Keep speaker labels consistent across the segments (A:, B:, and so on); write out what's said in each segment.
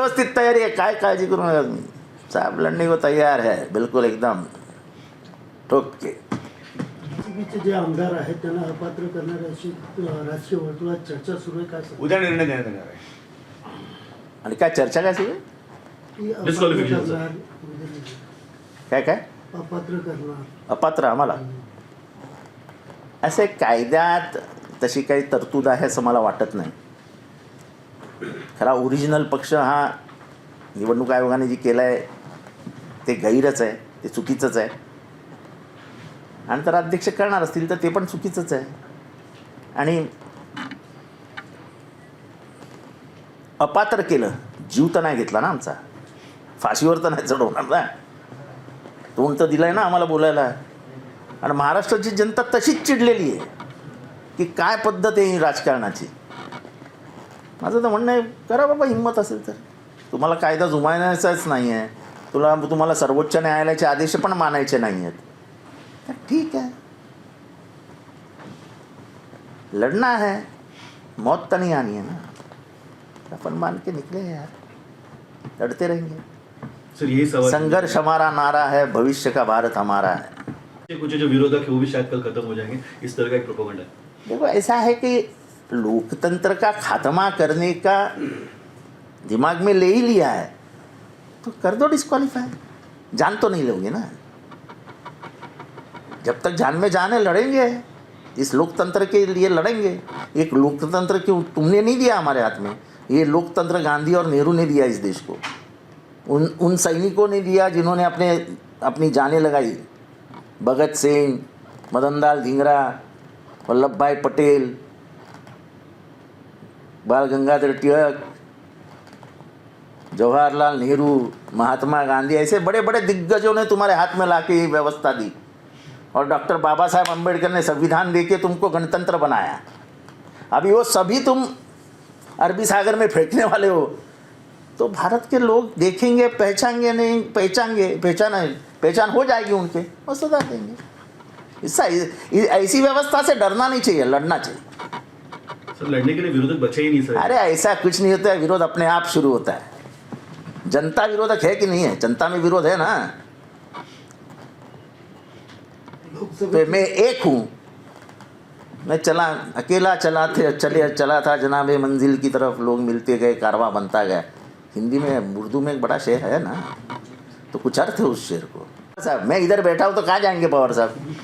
A: व्यवस्थित तयारी आहे, काय काळजी करू नका तुम्ही. साहब लढने को तैयार है बिल्कुल एकदम ठोक के.
B: बीजेपीचे जे आमदार आहेत त्यांना अपात्र करणाऱ्याची राजकीय वर्तुळात चर्चा सुरू आहे. काय
C: उद्या निर्णय देण्यात येणार आहे.
A: आणि काय चर्चा काय सुरू आहे?
B: की अपात्र
C: Disqualification, sir.
B: करणार,
A: काय
B: अपात्र करणार.
A: अपात्र आम्हाला असे कायद्यात तशी काही तरतूद आहे असं मला वाटत नाही. खरा ओरिजिनल पक्ष हा निवडणूक आयोगाने जे केलं आहे ते गैरच आहे, ते चुकीचंच आहे. आणि तर अध्यक्ष करणार असतील तर ते पण चुकीचंच आहे. आणि अपात्र केलं, जीव तर नाही घेतला ना आमचा, फाशीवर तर नाही चढवणार ना, तोंड तर दिलं आहे ना आम्हाला बोलायला. आणि महाराष्ट्राची जनता तशीच चिडलेली आहे की काय पद्धत आहे ही राजकारणाची. माझं तर म्हणणं आहे, करा बाबा हिंमत असेल तर. तुम्हाला कायदा जुमानायचाच नाही आहे, तुम्हाला सर्वोच्च न्यायालयाचे आदेश पण मानायचे नाही आहेत, तर ठीक है, लड़ना है, मौत तो नहीं आनी है ना. अपन मान के निकले हैं यार, लड़ते रहेंगे.
C: सर यही सवाल,
A: संघर्ष हमारा नारा है, भविष्य का भारत हमारा है.
C: कुछ जो विरोधक है वो भी शायद कल खत्म हो जाएंगे, इस तरह का एक प्रोपेगेंडा है.
A: देखो ऐसा है कि लोकतंत्र का खात्मा करने का दिमाग में ले ही लिया है तो कर दो डिस्क्वालीफाई. जान तो नहीं लोगे ना, जब तक जान में जान है लड़ेंगे, इस लोकतंत्र के लिए लड़ेंगे. एक लोकतंत्र क्यों तुमने नहीं दिया हमारे हाथ में, ये लोकतंत्र गांधी और नेहरू ने दिया इस देश को. उन सैनिकों ने दिया जिन्होंने अपनी जानें लगाई. भगत सिंह, मदनलाल धिंगरा, वल्लभ भाई पटेल, बाल गंगाधर तिलक, जवाहरलाल नेहरू, महात्मा गांधी, ऐसे बड़े बड़े दिग्गजों ने तुम्हारे हाथ में लाके ये व्यवस्था दी. और डॉक्टर बाबा साहब अम्बेडकर ने संविधान देके तुमको गणतंत्र बनाया. अभी वो सभी तुम अरबी सागर में फेंकने वाले हो तो भारत के लोग देखेंगे, पहचानेंगे नहीं, पहचान हो जाएगी उनके, वो सुधार देंगे. इससे ऐसी व्यवस्था से डरना नहीं चाहिए, लड़ना चाहिए.
C: सर लड़ने के लिए विरोधक बचे ही नहीं सर.
A: अरे ऐसा कुछ नहीं होता है, विरोध अपने आप शुरू होता है. जनता विरोधक है कि नहीं है? जनता में विरोध है ना. तो मैं एक हूँ, मैं अकेला चला था जनाबे मंजिल की तरफ, लोग मिलते गए, कारवां बनता गया. हिंदी में, उर्दू में एक बड़ा शेर है ना, तो कुछ अर्थ है उस शेर को. साहब मैं इधर बैठा हूँ तो कहाँ जाएंगे पवार साहब?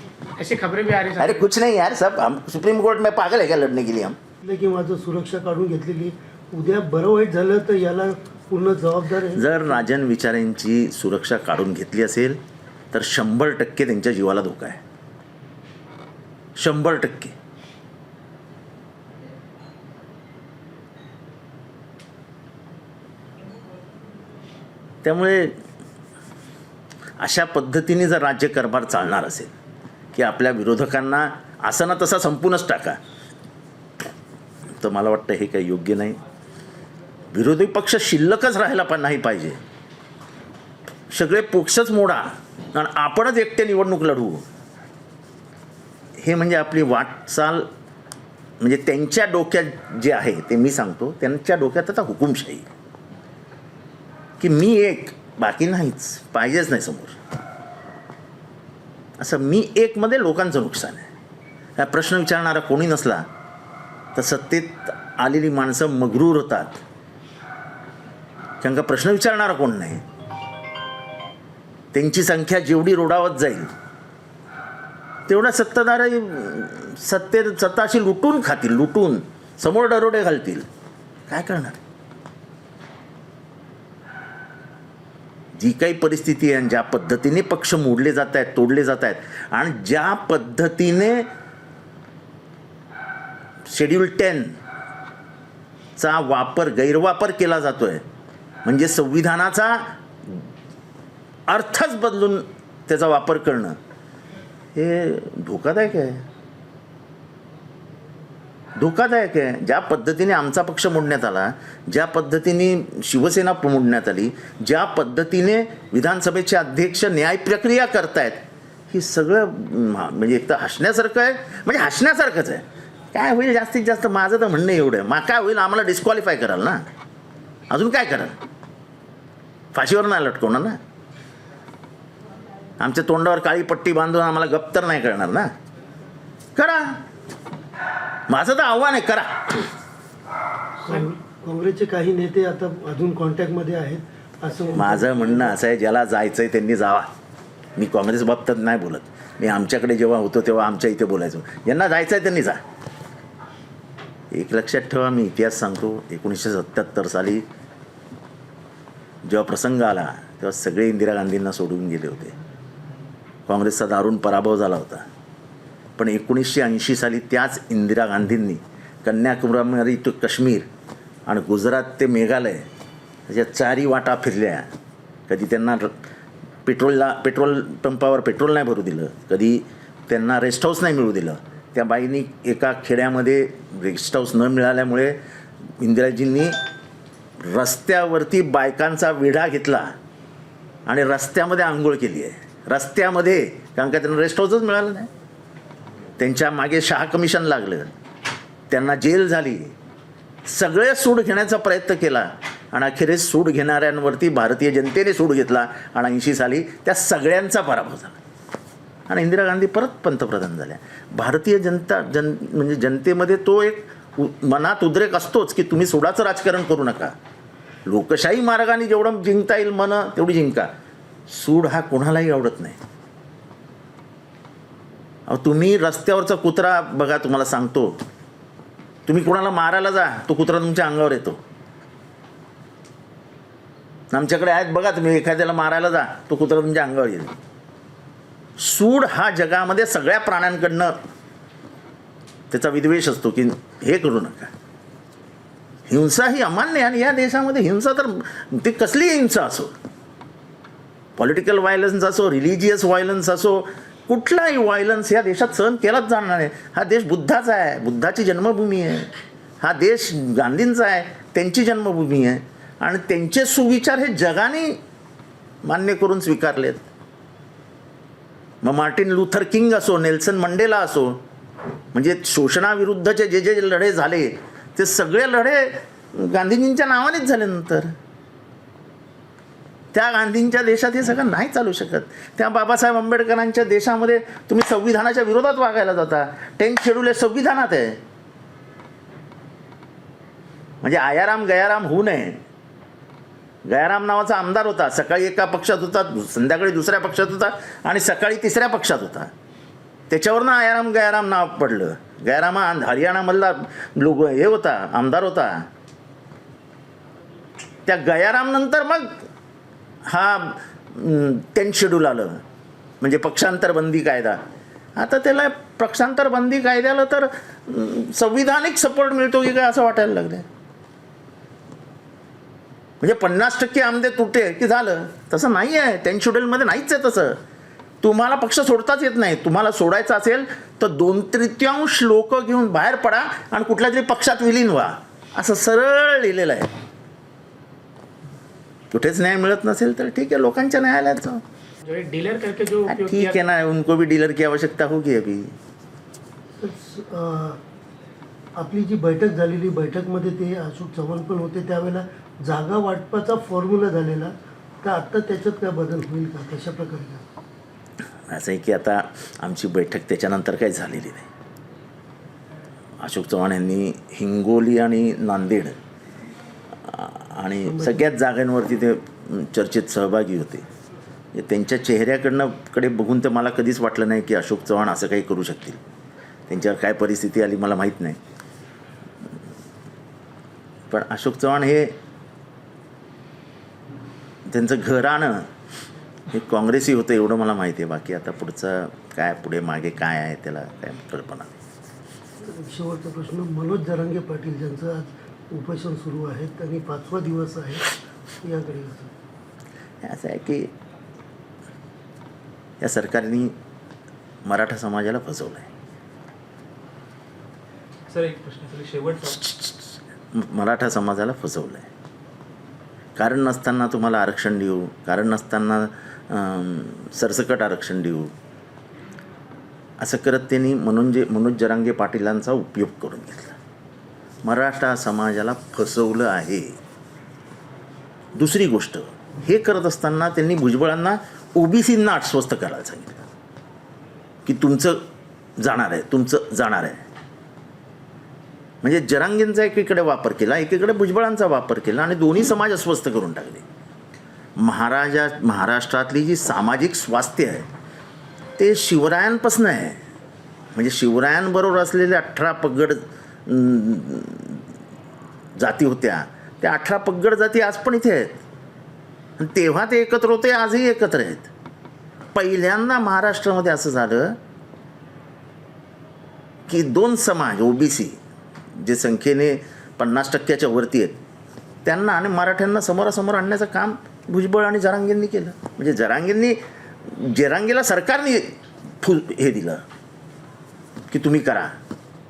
D: ऐसी खबरें भी आ रही हैं.
A: अरे कुछ नहीं यार, सब हम सुप्रीम कोर्ट में पागल है क्या लड़ने के लिए हम?
B: किंवा जो सुरक्षा काढून घेतलेली, उद्या बरं वाईट झालं तर याला पूर्ण जबाबदार आहे.
A: जर राजन विचारेंची सुरक्षा काढून घेतली असेल तर 100% त्यांच्या जीवाला धोका आहे. 100%. त्यामुळे अशा पद्धतीने जर राज्यकारभार चालणार असेल की आपल्या विरोधकांना असं ना तसा संपूनच टाका, तर मला वाटतं हे काही योग्य नाही. विरोधी पक्ष शिल्लकच राहायला पण नाही पाहिजे. सगळे पक्षच मोडा आणि आपणच एकटे निवडणूक लढवू, हे म्हणजे आपली वाटचाल. म्हणजे त्यांच्या डोक्यात जे आहे ते मी सांगतो, त्यांच्या डोक्यात आता हुकुमशाही की मी एक, बाकी नाहीच, पाहिजेच नाही समोर. असं मी एक मध्ये लोकांचं नुकसान आहे. हा प्रश्न विचारणारा कोणी नसला तर सत्तेत आलेली माणसं मगरूर होतात, कारण का प्रश्न विचारणारा कोण नाही. त्यांची संख्या जेवढी रोडावत जाईल तेवढा सत्ताधार सत्ताशी लुटून खातील, लुटून समोर दरोडे घालतील. काय करणार? जी काही परिस्थिती आहे, ज्या पद्धतीने पक्ष मोडले जात आहेत, तोडले जात आहेत, आणि ज्या पद्धतीने शेड्यूल 10 चा गैरवापर केला जातोय, म्हणजे संविधानाचा अर्थच बदलून त्याचा वापर करणं, हे धोकादायक आहे. धोकादायक आहे. ज्या पद्धतीने आमचा पक्ष मोडण्यात आला, ज्या पद्धतीने शिवसेना मोडण्यात आली, ज्या पद्धतीने विधानसभेचे अध्यक्ष न्याय प्रक्रिया करतायत, ही सगळं म्हणजे एक तर हसण्यासारखं आहे. म्हणजे हसण्यासारखंच आहे. काय होईल जास्तीत जास्त? माझं तर म्हणणं एवढं आहे, मग काय होईल? आम्हाला डिस्क्वालिफाय कराल ना, अजून काय कराल? फाशीवर नाही लटकवणार ना. आमच्या तोंडावर काळी पट्टी बांधून आम्हाला गप्प तर नाही करणार ना. करा, माझं तर आव्हान आहे, करा.
B: काँग्रेसचे काही नेते आता अजून कॉन्टॅक्टमध्ये आहेत असं म्हणतात.
A: माझं म्हणणं असं आहे, ज्याला जायचं आहे त्यांनी जावा. मी काँग्रेस बाबतीत नाही बोलत. मी आमच्याकडे जेव्हा होतो तेव्हा आमच्या इथे बोलायचो, ज्यांना जायचं आहे त्यांनी जा. एक लक्षात ठेवा, मी इतिहास सांगतो. 1977 साली जेव्हा प्रसंग आला तेव्हा सगळे इंदिरा गांधींना सोडून गेले होते. काँग्रेसचा दारुण पराभव झाला होता. पण 1980 साली त्याच इंदिरा गांधींनी कन्याकुमारी ते काश्मीर आणि गुजरात ते मेघालय अशा 4 वाटा फिरल्या. कधी त्यांना पेट्रोल पंपावर पेट्रोल नाही भरू दिलं, कधी त्यांना रेस्ट हाऊस नाही मिळू दिलं. त्या बाईंनी एका खेड्यामध्ये रेस्ट हाऊस न मिळाल्यामुळे इंदिराजींनी रस्त्यावरती बायकांचा विडा घेतला आणि रस्त्यामध्ये आंघोळ केली आहे. रस्त्यामध्ये, कारण का त्यांना रेस्ट हाऊसच मिळालं नाही. त्यांच्या मागे शहा कमिशन लागलं, त्यांना जेल झाली. सगळे सूड घेण्याचा प्रयत्न केला आणि अखेरीस सूड घेणाऱ्यांवरती भारतीय जनतेने सूड घेतला आणि 80 साली त्या सगळ्यांचा पराभव झाला आणि इंदिरा गांधी परत पंतप्रधान झाल्या. भारतीय म्हणजे जनतेमध्ये तो एक मनात उद्रेक असतोच की तुम्ही सूडाचं राजकारण करू नका. लोकशाही मार्गाने जेवढं जिंकता येईल मनं तेवढी जिंका. सूड हा कोणालाही आवडत नाही. अहो, तुम्ही रस्त्यावरचा कुत्रा बघा, तुम्हाला सांगतो, तुम्ही कोणाला मारायला जा, तो कुत्रा तुमच्या अंगावर येतो. आमच्याकडे आहेत बघा, तुम्ही एखाद्याला मारायला जा, तो कुत्रा तुमच्या अंगावर येतो. सूड हा जगामध्ये सगळ्या प्राण्यांकडनं त्याचा विद्वेष असतो की हे करू नका. हिंसा ही अमान्य, आणि या देशामध्ये हिंसा तर ती कसली हिंसा असो, पॉलिटिकल व्हायलन्स असो, रिलिजियस व्हायलन्स असो, कुठलाही व्हायलन्स या देशात सहन केलाच जाणार नाही. हा देश बुद्धाचा आहे, बुद्धाची जन्मभूमी आहे. हा देश गांधींचा आहे, त्यांची जन्मभूमी आहे. आणि त्यांचे सुविचार हे जगाने मान्य करून स्वीकारलेत. मग मार्टिन लुथर किंग असो, नेल्सन मंडेला असो, म्हणजे शोषणाविरुद्धचे जे जे लढे झाले ते सगळे लढे गांधीजींच्या नावानेच झाले. नंतर त्या गांधींच्या देशात हे सगळं नाही चालू शकत. त्या बाबासाहेब आंबेडकरांच्या देशामध्ये तुम्ही संविधानाच्या विरोधात वागायला जाता. 10th शेड्यूल हे संविधानात आहे. म्हणजे आयाराम गयाराम होऊ नये. गयाराम नावाचा आमदार होता, सकाळी एका पक्षात होता, संध्याकाळी दुसऱ्या पक्षात होता आणि सकाळी तिसऱ्या पक्षात होता. त्याच्यावरनं आयाराम गयाराम नाव पडलं. गयाराम हा हरियाणामधला हे होता, आमदार होता. त्या गयाराम नंतर मग हा 10th शेड्यूल आलं, म्हणजे पक्षांतर बंदी कायदा. आता त्याला पक्षांतर बंदी कायद्याला तर संविधानिक सपोर्ट मिळतो की काय असं वाटायला लागलं. म्हणजे 50% आमदे तुटे की झालं, तसं नाही आहे. 10th शेड्यूलमध्ये नाहीच आहे तसं. तुम्हाला पक्ष सोडताच येत नाही. तुम्हाला सोडायचं असेल तर 2/3 लोक घेऊन बाहेर पडा आणि कुठल्या तरी पक्षात विलीन व्हा, असं सरळ लिहिलेलं आहे. कुठेच न्याय मिळत नसेल तर ठीक आहे, लोकांच्या न्यायालयात जाऊ.
D: जो एक डीलर करके जो उपयोग
A: ठीक है ना, उनको भी डीलर की आवश्यकता होगी अभी.
B: आपली जी बैठक झालेली, बैठकमध्ये ते अशोक चव्हाण पण होते. त्यावेळेला जागा वाटपाचा फॉर्म्युला झालेला, तर आत्ता त्याच्यात काय बदल होईल का, कशा प्रकारे?
A: असं आहे की आता आमची बैठक त्याच्यानंतर काही झालेली नाही. अशोक चव्हाण यांनी हिंगोली आणि नांदेड आणि सगळ्याच जागांवरती ते चर्चेत सहभागी होते. त्यांच्या चेहऱ्याकडे बघून तर मला कधीच वाटलं नाही की अशोक चव्हाण असं काही करू शकतील. त्यांच्यावर काय परिस्थिती आली मला माहीत नाही. पण अशोक चव्हाण हे त्यांचं घराणं हे काँग्रेसी होतं एवढं मला माहिती आहे. बाकी आता पुढचं काय, पुढे मागे काय आहे त्याला काय कल्पना नाही.
B: शेवटचा प्रश्न, मनोज जरांगे पाटील ज्यांचं आज उपोषण सुरू आहे आणि 5वा दिवस आहे, याकडे
A: असं आहे की या सरकारने मराठा समाजाला फसवलं आहे.
C: सर एक प्रश्न, सर शेवटचा,
A: मराठा समाजाला फसवलं आहे. कारण नसताना तुम्हाला आरक्षण देऊ, कारण नसताना सरसकट आरक्षण देऊ, असं करत त्यांनी मनोज जरांगे पाटीलांचा उपयोग करून घेतला. मराठा समाजाला फसवलं आहे. दुसरी गोष्ट, हे करत असताना त्यांनी भुजबळांना ओबीसींना आश्वस्त करायला सांगितलं की तुमचं जाणार आहे, तुमचं जाणार आहे. म्हणजे जरांगेंचा एकीकडे वापर केला, एकीकडे भुजबळांचा वापर केला आणि दोन्ही समाज अस्वस्थ करून टाकले. महाराष्ट्रातली जी सामाजिक स्वास्थ्य आहे ते शिवरायांपासून आहे. म्हणजे शिवरायांबरोबर असलेले 18 पगड जाती होत्या, त्या 18 पगड जाती आज पण इथे आहेत. आणि तेव्हा ते एकत्र होते, आजही एकत्र आहेत. पहिल्यांदा महाराष्ट्रामध्ये असं झालं की 2 समाज ओबीसी जे संख्येने 50% वरती आहेत त्यांना आणि मराठ्यांना समोरासमोर आणण्याचं काम भुजबळ आणि जरांगेंनी केलं. म्हणजे जरांगेला सरकारने हे दिलं की तुम्ही करा.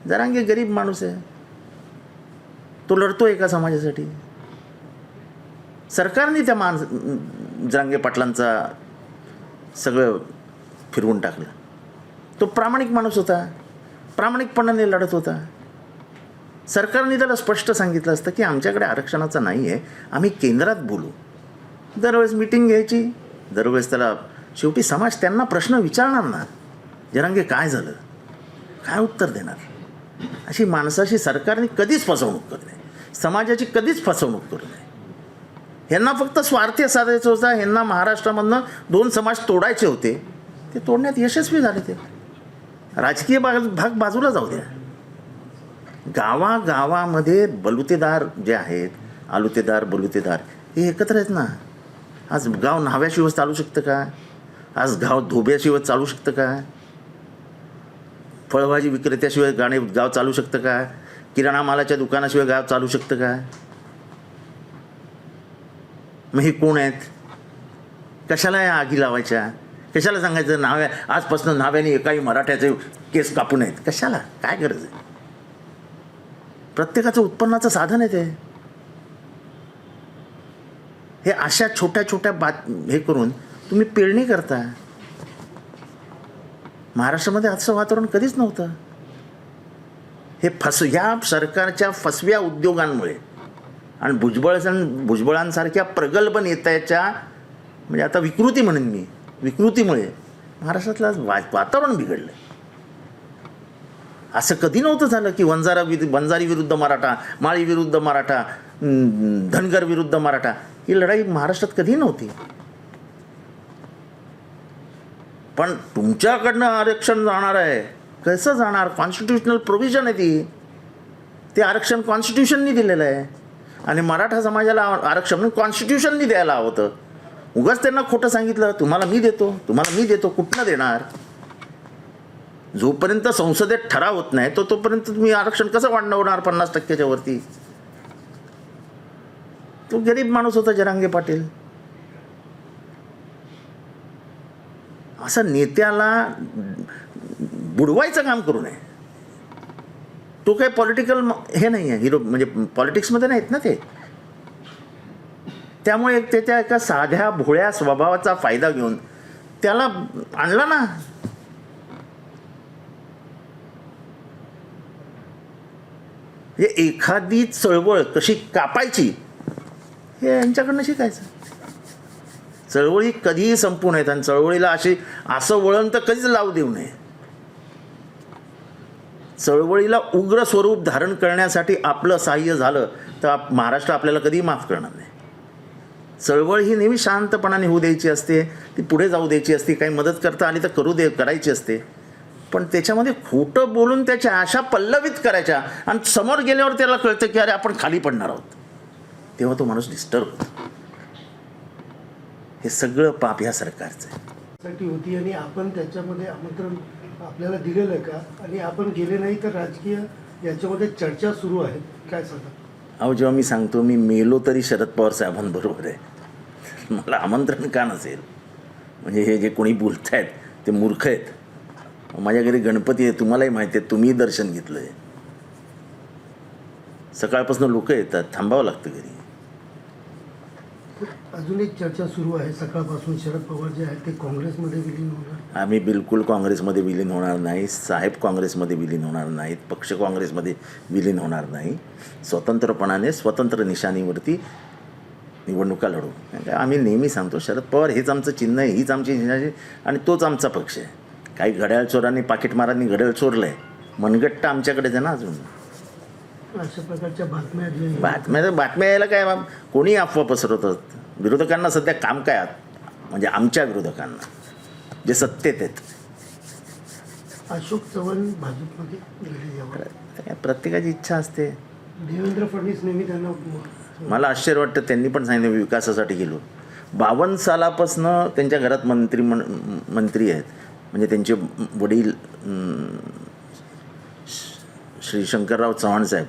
A: जरांगे गरीब माणूस आहे, तो लढतो एका समाजासाठी. सरकारने त्या जरांगे पाटलांचा सगळं फिरवून टाकलं. तो प्रामाणिक माणूस होता, प्रामाणिकपणाने लढत होता. सरकारने त्याला स्पष्ट सांगितलं असतं की आमच्याकडे आरक्षणाचं नाही आहे, आम्ही केंद्रात बोलू. दरवेळेस मिटिंग घ्यायची, दरवेळेस त्याला शेवटी समाज त्यांना प्रश्न विचारणार ना, जरांगे काय झालं, काय उत्तर देणार. अशी माणसाशी सरकारने कधीच फसवणूक करू नये, समाजाची कधीच फसवणूक करू नये. ह्यांना फक्त स्वार्थी साधायचं होता, ह्यांना महाराष्ट्रामधनं 2 समाज तोडायचे होते, ते तोडण्यात यशस्वी झाले. ते राजकीय भाग बाजूला जाऊ द्या. गावागावामध्ये बलुतेदार जे आहेत, आलुतेदार बलुतेदार हे एकत्र आहेत ना. आज गाव न्हाव्याशिवाय चालू शकतं का? आज गाव धोब्याशिवाय चालू शकतं का? फळभाजी विक्रेत्याशिवाय गाव चालू शकतं का? किराणा मालाच्या दुकानाशिवाय गाव चालू शकतं का? मग हे कोण आहेत? कशाला या आगी लावायच्या? कशाला सांगायचं आजपासून न्हाव्याने एकाही मराठ्याचे केस कापू नयेत? कशाला? काय गरज आहे? प्रत्येकाचं उत्पन्नाचं साधन आहे ते. हे अशा छोट्या छोट्या हे करून तुम्ही पेरणी करता. महाराष्ट्रामध्ये असं वातावरण कधीच नव्हतं. हे या सरकारच्या फसव्या उद्योगांमुळे आणि भुजबळांसारख्या प्रगल्भ नेत्याच्या म्हणजे आता विकृती म्हणेन मी, विकृतीमुळे महाराष्ट्रातलं वातावरण बिघडलं. असं कधी नव्हतं झालं की वंजारी विरुद्ध मराठा, माळी विरुद्ध मराठा, धनगर विरुद्ध मराठा, ही लढाई महाराष्ट्रात कधी नव्हती. पण तुमच्याकडनं आरक्षण जाणार आहे, कसं जाणार? कॉन्स्टिट्युशनल प्रोव्हिजन आहे ती. ते आरक्षण कॉन्स्टिट्यूशननी दिलेलं आहे आणि मराठा समाजाला आरक्षण कॉन्स्टिट्यूशननी द्यायला हवं होतं. उगाच त्यांना खोटं सांगितलं, तुम्हाला मी देतो, तुम्हाला मी देतो. कुठनं देणार? जोपर्यंत संसदेत ठराव होत नाही तोपर्यंत तुम्ही आरक्षण कसं वाढवणार 50% वरती? तो गरीब माणूस होता जरांगे पाटील. असं नेत्याला बुडवायचं काम करू नये. तो काही पॉलिटिकल हे नाही आहे, हिरो म्हणजे पॉलिटिक्समध्ये नाहीत ना ते. त्यामुळे त्याच्या एका साध्या भोळ्या स्वभावाचा फायदा घेऊन त्याला आणला ना. एखादी चळवळ कशी कापायची हे यांच्याकडनं शिकायचं. चळवळी कधीही संपू नयेत आणि चळवळीला असं वळण तर कधीच लावू देऊ नये. चळवळीला उग्र स्वरूप धारण करण्यासाठी आपलं सहाय्य झालं तर महाराष्ट्र आपल्याला कधीही माफ करणार नाही. चळवळ ही नेहमी शांतपणाने होऊ द्यायची असते, ती पुढे जाऊ द्यायची असते. काही मदत करता आली तर करायची असते. पण त्याच्यामध्ये खोटं बोलून त्याच्या आशा पल्लवित करायच्या आणि समोर गेल्यावर त्याला कळतं की अरे आपण खाली पडणार आहोत, तेव्हा तो माणूस डिस्टर्ब होतो. हे सगळं पाप ह्या सरकारचं आहे.
B: होती आणि आपण त्याच्यामध्ये आमंत्रण आपल्याला दिलेलं आहे का? आणि आपण गेले नाही तर राजकीय याच्यामध्ये चर्चा सुरू आहे, काय सांगा?
A: अहो, जेव्हा मी सांगतो मी मेलो तरी शरद पवार साहेबांबरोबर आहे, मला आमंत्रण का नसेल? म्हणजे हे जे कोणी बोलत आहेत ते मूर्ख आहेत. माझ्या घरी गणपती आहे, तुम्हालाही माहिती आहे, तुम्हीही दर्शन घेतलं आहे. सकाळपासून लोक येतात, थांबावं लागतं घरी.
B: अजून एक चर्चा सुरू आहे सकाळपासून, शरद पवार जे आहेत ते काँग्रेसमध्ये विलीन होणार.
A: आम्ही बिलकुल काँग्रेसमध्ये विलीन होणार नाही. साहेब काँग्रेसमध्ये विलीन होणार नाहीत. पक्ष काँग्रेसमध्ये विलीन होणार नाही. स्वतंत्रपणाने स्वतंत्र निशाणीवरती निवडणुका लढू. कारण का आम्ही नेहमी सांगतो शरद पवार हेच आमचं चिन्ह आहे, हीच आमची चिन्हाची आणि तोच आमचा पक्ष आहे. काही घड्याळ चोरांनी पाकिटमारांनी घड्याळ चोरलं आहे, मनगट्ट आमच्याकडेच आहे ना अजून.
B: अशा प्रकारच्या बातम्या जे
A: बातम्या यायला काय कोणी अफवा पसरवतात. विरोधकांना सध्या काम काय म्हणजे आमच्या विरोधकांना जे सत्तेत आहेत.
B: अशोक चव्हाण भाजपमध्ये गेले यावर
A: प्रत्येकाची इच्छा असते.
B: देवेंद्र फडणवीस नेहमी त्यांना
A: मला आश्चर्य वाटतं, त्यांनी पण सांगितलं विकासासाठी गेलो. 52 सालापासनं त्यांच्या घरात मंत्री आहेत. म्हणजे त्यांचे वडील श्री शंकरराव चव्हाण साहेब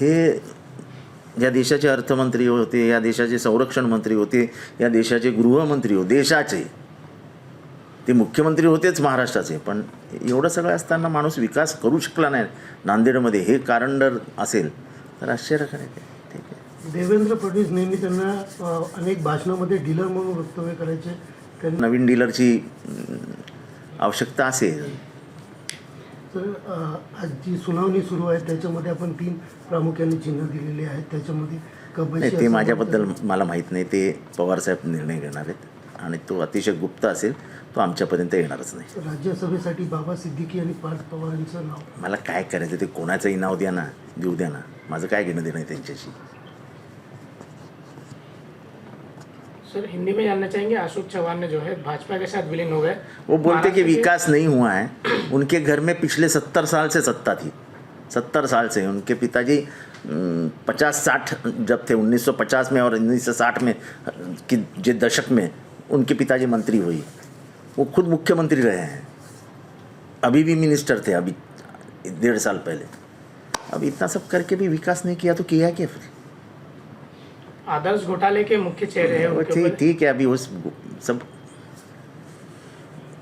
A: हे या देशाचे अर्थमंत्री होते, या देशाचे संरक्षण मंत्री होते, या देशाचे गृहमंत्री होते, देशाचे ते मुख्यमंत्री होतेच महाराष्ट्राचे. पण एवढं सगळं असताना माणूस विकास करू शकला नाही नांदेडमध्ये, हे कारण जर असेल तर आश्चर्य करायचं. ठीक आहे.
B: देवेंद्र फडणवीस नेहमी त्यांना अनेक भाषणामध्ये डीलर म्हणून वक्तव्य करायचे. त्यांनी
A: नवीन डीलरची आवश्यकता असेल
B: तर आज जी सुनावणी सुरू आहे त्याच्यामध्ये आपण 3 प्रामुख्याने चिन्ह दिलेले आहेत. त्याच्यामध्ये कबशी
A: नाही, ते
B: असं
A: माझ्याबद्दल मला माहीत नाही. ते पवारसाहेब निर्णय घेणार आहेत आणि तो अतिशय गुप्त असेल, तो आमच्यापर्यंत येणारच नाही.
B: राज्यसभेसाठी बाबा सिद्दीकी आणि पार्थ पवारांचं नाव.
A: मला काय करायचं ते कोणाचंही नाव द्या ना, देऊ द्या ना, माझं काय घेणं देणं आहे त्यांच्याशी.
D: सर हिंदी में जानना चाहेंगे, अशोक चौहान ने जो है भाजपा के साथ विलीन हो गए.
A: वो बोलते कि
D: महाराष्ट्र के-
A: विकास नहीं हुआ है. उनके घर में पिछले 70 साल से सत्ता थी. 70 साल से उनके पिताजी 50-60 जब थे 1950 में और 1960 में कि जे दशक में उनके पिताजी मंत्री हुई, वो खुद मुख्यमंत्री रहे हैं. अभी भी मिनिस्टर थे, अभी 1.5 साल पहले. अब इतना सब करके भी विकास नहीं किया तो किया क्या फिर?
D: आदर्श घोटाले के मुख्य चेहरे हैं उनके ऊपर।
A: ठीक है. अभी उस सब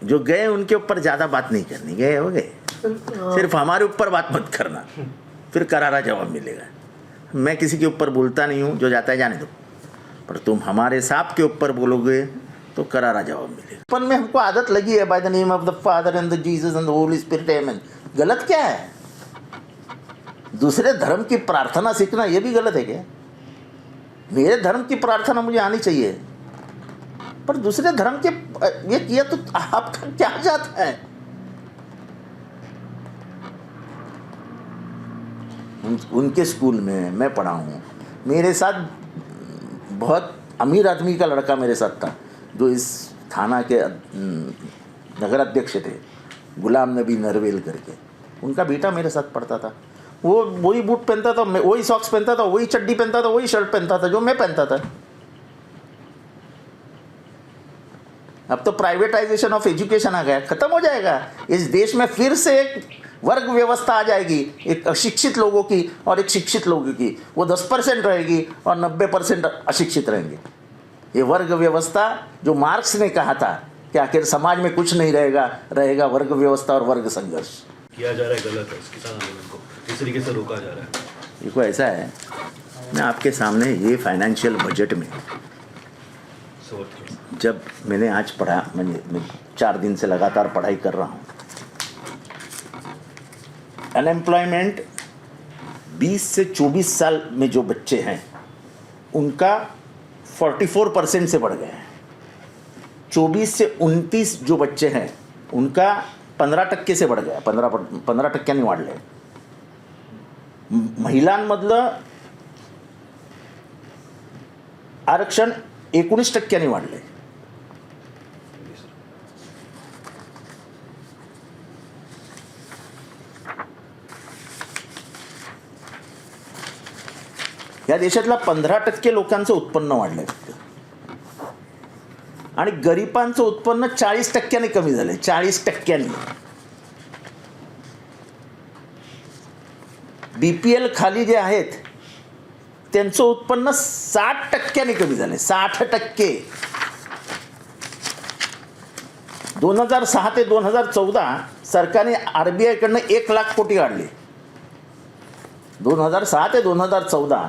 A: जो गए उनके ऊपर ज़्यादा बात नहीं करनी. गए हो गए, सिर्फ हमारे ऊपर बात मत करना, फिर करारा जवाब मिलेगा. मैं किसी के ऊपर बोलता नहीं हूँ, जो जाता है जाने दो, पर तुम हमारे सांप के ऊपर बोलोगे तो करारा जवाब मिलेगा. पर में हमको आदत लगी है by the name of the father and the Jesus and the holy spirit amen. गलत क्या है? दूसरे धर्म की प्रार्थना सीखना ये भी गलत है क्या? मेरे धर्म की प्रार्थना मुझे आनी चाहिए, पर दूसरे धर्म के ये किया तो आपका क्या जाता है? उनके स्कूल में मैं पढ़ा हूँ. मेरे साथ बहुत अमीर आदमी का लड़का मेरे साथ था, जो इस थाना के नगर अध्यक्ष थे, गुलाम नबी नरवेल करके. उनका बेटा मेरे साथ पढ़ता था. वो वही बूट पहनता था, मैं वही सॉक्स पहनता था, वही चड्डी पहनता था, वही शर्ट पहनता था जो मैं पहनता था. अब तो प्राइवेटाइजेशन ऑफ एजुकेशन आ गया, खत्म हो जाएगा. इस देश में फिर से एक वर्ग व्यवस्था आ जाएगी, एक अशिक्षित लोगों की और एक शिक्षित लोगों की. वो 10% रहेगी और 90% अशिक्षित रहेंगे. ये वर्ग व्यवस्था जो मार्क्स ने कहा था कि आखिर समाज में कुछ नहीं रहेगा वर्ग व्यवस्था और वर्ग संघर्ष.
C: किया जा रहा है गलत है. किसान आंदोलन को इस तरीके से रोका जा रहा है.
A: देखो ऐसा है, मैं आपके सामने ये फाइनेंशियल बजट में जब मैंने आज पढ़ा, मैं 4 दिन से लगातार पढ़ाई कर रहा हूँ. अनएम्प्लॉयमेंट 20 से 24 साल में जो बच्चे हैं उनका 44% से बढ़ गया है. 24 से 29 जो बच्चे हैं उनका 15% से बढ़ गया. 15% वाढले. महिलांमधलं आरक्षण 19% वाढले. या देशातला 15% लोकांचं उत्पन्न वाढलंय आणि गरिबांचं उत्पन्न 40% कमी झालंय. 40%. BPL खाली जे आहेत त्यांचं उत्पन्न 60% कमी झालंय. 60%. 2006 ते 2014 सरकारने RBI कडनं 1 लाख कोटी काढले. 2006 ते 2014.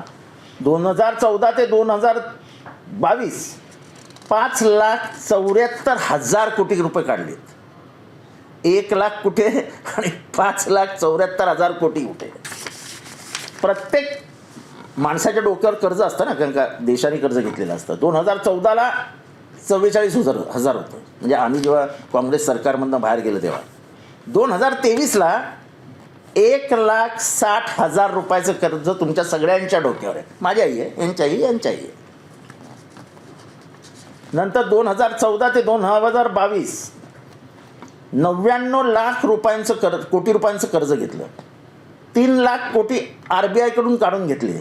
A: 2014 ते 2022 5,74,000 कोटी रुपये काढलेत. 1 लाख कुठे आणि 5,74,000 कोटी कुठे? प्रत्येक माणसाच्या डोक्यावर कर्ज असतं ना, कारण का देशाने कर्ज घेतलेलं असतं. 2014ला 44,000 होतं, म्हणजे आम्ही जेव्हा काँग्रेस सरकारमधनं बाहेर गेलो तेव्हा. 2023ला 1,60,000 रुपयाचं कर्ज तुमच्या सगळ्यांच्या डोक्यावर आहे. माझी आई आहे, यांच्याही आहे. नंतर 2014 ते 2022 99 लाख रुपयांचं कोटी रुपयांचं कर्ज घेतलं. 3 लाख कोटी RBI कडून काढून घेतले.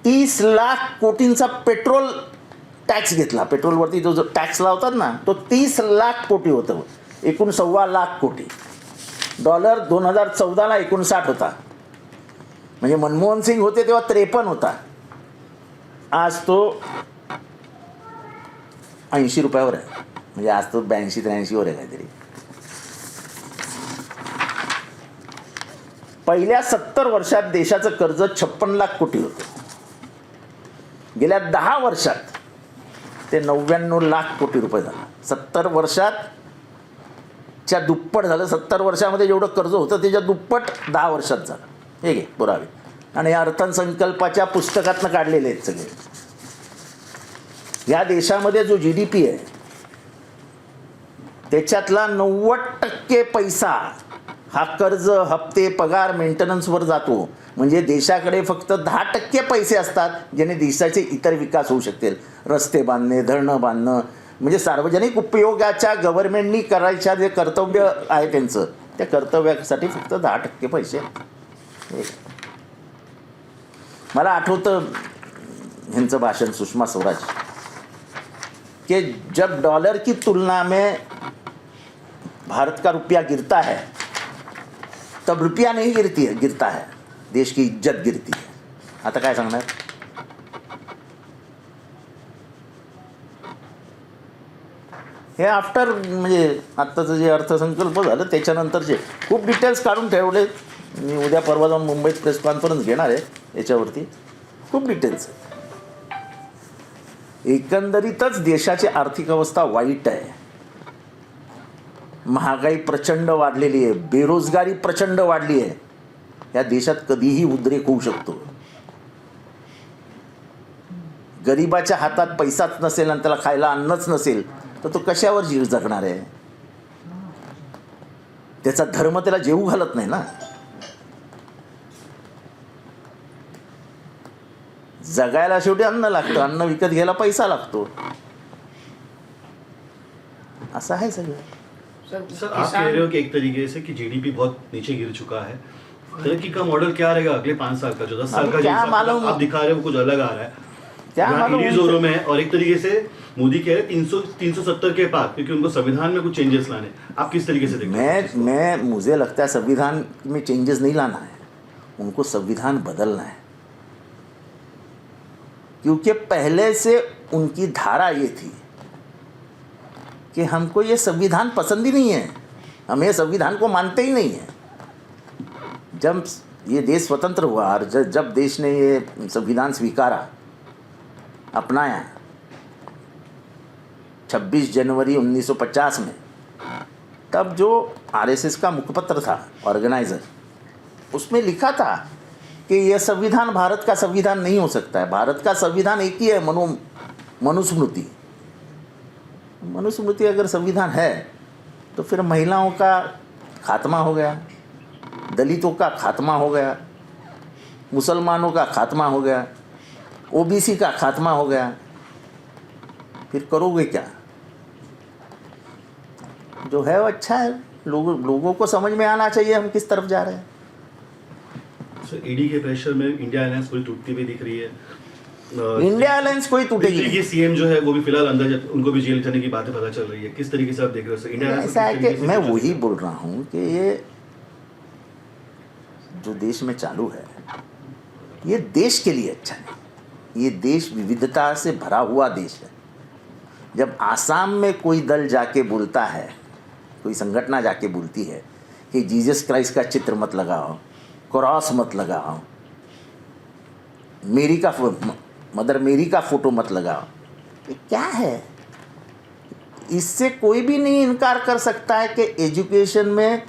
A: 30 लाख कोटींचा पेट्रोल टॅक्स घेतला. पेट्रोलवरती जो टॅक्स लावतात ना, तो 30 लाख कोटी होतं. एकूण 1.25 लाख कोटी. डॉलर 2014ला 59 होता, म्हणजे मनमोहन सिंग होते तेव्हा 53 होता. आज तो 80 रुपयावर आहे, म्हणजे आज तो 82-83 आहे काहीतरी. पहिल्या 70 वर्षात देशाचं कर्ज 56 लाख कोटी होतं. गेल्या 10 वर्षात ते 99 लाख कोटी रुपये झालं. 70 वर्षात च्या दुप्पट झालं. 70 वर्षामध्ये जेवढं कर्ज होतं त्याच्या दुप्पट 10 वर्षात झालं. हे घे पुरावे, आणि या अर्थसंकल्पाच्या पुस्तकातनं काढलेले आहेत सगळे. या देशामध्ये जो GDP आहे त्याच्यातला 90% पैसा हा कर्ज, हप्ते, पगार, मेंटेनन्सवर जातो. म्हणजे देशाकडे फक्त 10% पैसे असतात ज्याने देशाचे इतर विकास होऊ शकतील. रस्ते बांधणे, धरणं बांधणं, म्हणजे सार्वजनिक उपयोगाच्या गव्हर्नमेंटनी करायच्या जे कर्तव्य आहे त्यांचं, त्या कर्तव्यासाठी फक्त 10% पैसे आहेत. मला आठवतं ह्यांचं भाषण सुषमा स्वराज, कि जब डॉलर की तुलना में भारत का रुपया गिरता है तब रुपया नहीं गिरता है, देश की इज्जत गिरती है. आता काय सांगणार? हे आफ्टर, म्हणजे आत्ताचं जे अर्थसंकल्प झालं त्याच्यानंतरचे खूप डिटेल्स काढून ठेवले. मी उद्या परवा जाऊन मुंबईत प्रेस कॉन्फरन्स घेणार आहे याच्यावरती. खूप डिटेल्स आहे. एकंदरीतच देशाची आर्थिक अवस्था वाईट आहे. महागाई प्रचंड वाढलेली आहे, बेरोजगारी प्रचंड वाढली आहे. या देशात कधीही उद्रेक होऊ शकतो. गरिबाच्या हातात पैसाच नसेल आणि त्याला खायला अन्नच नसेल तर तो कशावर जीव जगणार आहे? त्याचा धर्म त्याला जेवू घालत नाही ना. जगायला शेवटी अन्न लागतं, अन्न विकत घ्यायला पैसा लागतो. असं आहे सगळं.
C: सर आप कह रहे हो कि एक तरीके से कि GDP बहुत नीचे गिर चुका है. तरक्की का मॉडल क्या रहेगा अगले 5 साल का? जो 10 साल का
A: क्या
C: जो
A: मालूम?
C: आप दिखा रहे हो कुछ अलग आ रहा है.
A: क्या मालूम?
C: जोरों में है, और एक तरीके से मोदी कह रहे 370 के पार, क्योंकि उनको संविधान में कुछ चेंजेस लाने. आप किस तरीके से देखते हैं?
A: मुझे लगता है संविधान में चेंजेस नहीं लाना है, उनको संविधान बदलना है. क्योंकि पहले से उनकी धारा ये थी कि हमको ये संविधान पसंद ही नहीं है, हम ये संविधान को मानते ही नहीं हैं. जब ये देश स्वतंत्र हुआ और जब देश ने ये संविधान स्वीकारा, अपनाया 26 जनवरी 1950 में, तब जो RSS का मुखपत्र था, ऑर्गेनाइजर, उसमें लिखा था कि यह संविधान भारत का संविधान नहीं हो सकता है. भारत का संविधान एक ही है, मनुस्मृति. मनुस्मृति अगर संविधान है तो फिर महिलाओं का खात्मा हो गया, दलितों का खात्मा हो गया, मुसलमानों का खात्मा हो गया, OBC का खात्मा हो गया. फिर करोगे क्या? जो है वो अच्छा है. लोगों को समझ में आना चाहिए हम किस तरफ जा रहे हैं.
C: सर ED के प्रेशर में इंडिया अलायंस पूरी टूटती हुई दिख रही है.
A: इंडिया अलायंस कोई टूटेगी
C: दिल्ली के CM जो है वो भी फिलहाल अंदर उनको भी जेल जाने की बातें पता चल रही है. किस तरीके से आप देख रहे हो सर इंडिया अलायंस?
A: ऐसा है कि मैं वही बोल रहा हूँ कि ये जो देश में चालू है ये देश के लिए अच्छा नहीं. ये देश विविधता से भरा हुआ देश है. जब आसाम में कोई दल जाके बोलता है, कोई संगठन जाके बोलती है कि जीसस क्राइस्ट का चित्र मत लगाओ, क्रॉस मत लगाओ, मदर मेरी का फोटो मत लगाओ, ये क्या है? इससे कोई भी नहीं इनकार कर सकता है कि एजुकेशन में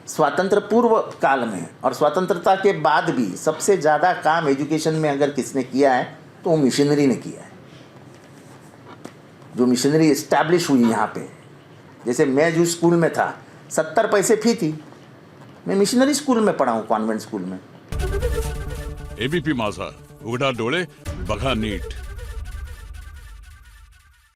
A: स्वातंत्र पूर्व काल में और स्वतंत्रता के बाद भी सबसे ज़्यादा काम एजुकेशन में अगर किसने किया है तो वो मिशनरी ने किया है। जो मिशनरी इस्टेब्लिश हुई यहाँ पे, जैसे मैं जो स्कूल में था 70 पैसे फी थी, मैं मिशनरी स्कूल में पढ़ा हूँ, कॉन्वेंट स्कूल में।
E: एबीपी माझा, उघडा डोळे बघा नीट।